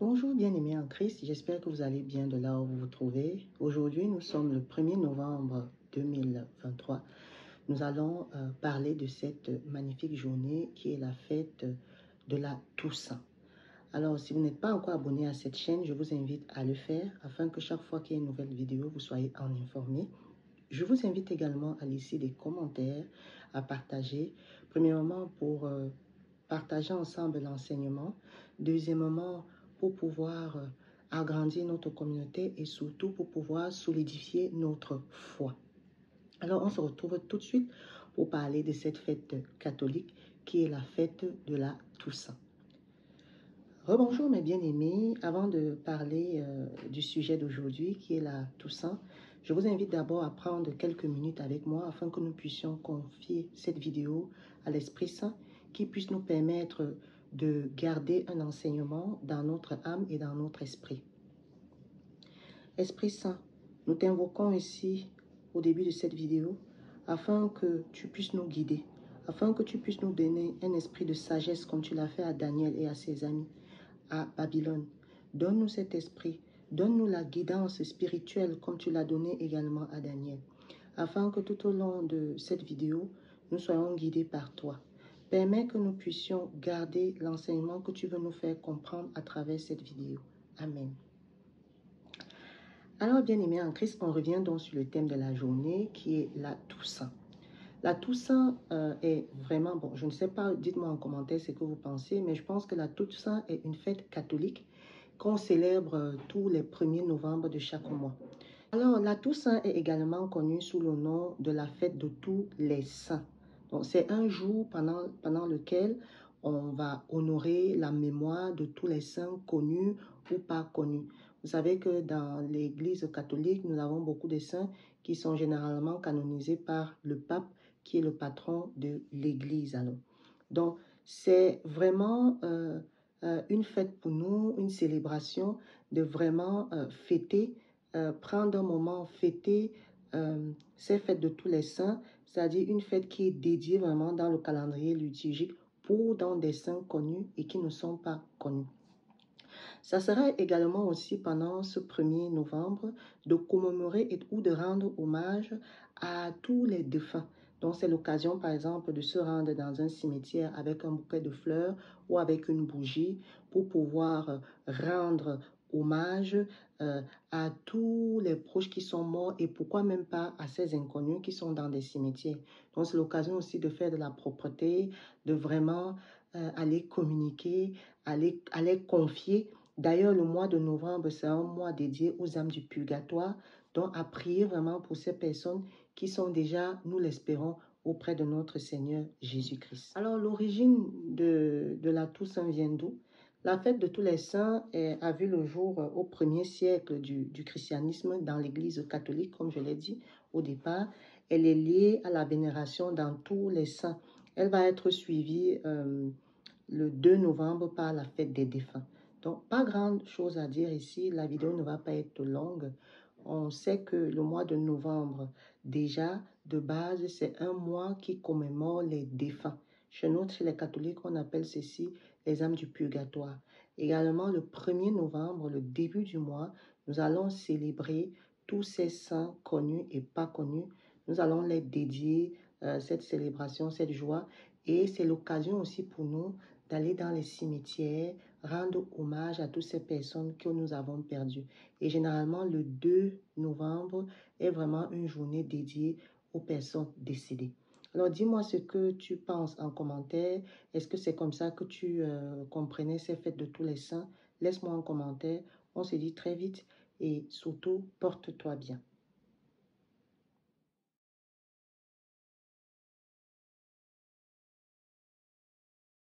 Bonjour bien-aimés en Christ, j'espère que vous allez bien de là où vous vous trouvez. Aujourd'hui, nous sommes le 1er novembre 2023. Nous allons parler de cette magnifique journée qui est la fête de la Toussaint. Alors, si vous n'êtes pas encore abonné à cette chaîne, je vous invite à le faire afin que chaque fois qu'il y a une nouvelle vidéo, vous soyez en informé. Je vous invite également à laisser des commentaires, à partager. Premièrement, pour partager ensemble l'enseignement. Deuxièmement, pour pouvoir agrandir notre communauté et surtout pour pouvoir solidifier notre foi. Alors, on se retrouve tout de suite pour parler de cette fête catholique qui est la fête de la Toussaint. Rebonjour mes bien-aimés, avant de parler du sujet d'aujourd'hui qui est la Toussaint, je vous invite d'abord à prendre quelques minutes avec moi afin que nous puissions confier cette vidéo à l'Esprit Saint qui puisse nous permettre de garder un enseignement dans notre âme et dans notre esprit. Esprit Saint, nous t'invoquons ici au début de cette vidéo afin que tu puisses nous guider, afin que tu puisses nous donner un esprit de sagesse comme tu l'as fait à Daniel et à ses amis à Babylone. Donne-nous cet esprit, donne-nous la guidance spirituelle comme tu l'as donné également à Daniel, afin que tout au long de cette vidéo, nous soyons guidés par toi. Permets que nous puissions garder l'enseignement que tu veux nous faire comprendre à travers cette vidéo. Amen. Alors, bien-aimés en Christ, on revient donc sur le thème de la journée qui est la Toussaint. La Toussaint est vraiment, bon, je ne sais pas, dites-moi en commentaire ce que vous pensez, mais je pense que la Toussaint est une fête catholique qu'on célèbre tous les 1er novembre de chaque mois. Alors, la Toussaint est également connue sous le nom de la fête de tous les saints. Donc, c'est un jour pendant lequel on va honorer la mémoire de tous les saints connus ou pas connus. Vous savez que dans l'Église catholique, nous avons beaucoup de saints qui sont généralement canonisés par le pape, qui est le patron de l'Église. Donc, c'est vraiment une fête pour nous, une célébration de vraiment fêter, prendre un moment, fêter ces fêtes de tous les saints, c'est-à-dire une fête qui est dédiée vraiment dans le calendrier liturgique pour dans des saints connus et qui ne sont pas connus. Ça sera également aussi pendant ce 1er novembre de commémorer ou de rendre hommage à tous les défunts. Donc c'est l'occasion par exemple de se rendre dans un cimetière avec un bouquet de fleurs ou avec une bougie pour pouvoir rendre hommage à tous les proches qui sont morts et pourquoi même pas à ces inconnus qui sont dans des cimetières. Donc c'est l'occasion aussi de faire de la propreté, de vraiment aller communiquer, aller confier. D'ailleurs, le mois de novembre, c'est un mois dédié aux âmes du purgatoire, donc à prier vraiment pour ces personnes qui sont déjà, nous l'espérons, auprès de notre Seigneur Jésus-Christ. Alors, l'origine de la Toussaint vient d'où? La fête de tous les saints a vu le jour au 1er siècle du christianisme dans l'Église catholique, comme je l'ai dit au départ. Elle est liée à la vénération dans tous les saints. Elle va être suivie le 2 novembre par la fête des défunts. Donc, pas grande chose à dire ici. La vidéo ne va pas être longue. On sait que le mois de novembre, déjà, de base, c'est un mois qui commémore les défunts. Chez nous, chez les catholiques, on appelle ceci les âmes du purgatoire. Également, le 1er novembre, le début du mois, nous allons célébrer tous ces saints connus et pas connus. Nous allons les dédier cette célébration, cette joie. Et c'est l'occasion aussi pour nous d'aller dans les cimetières, rendre hommage à toutes ces personnes que nous avons perdues. Et généralement, le 2 novembre est vraiment une journée dédiée aux personnes décédées. Alors, dis-moi ce que tu penses en commentaire. Est-ce que c'est comme ça que tu comprenais ces fêtes de tous les saints? Laisse-moi un commentaire. On se dit très vite et surtout, porte-toi bien.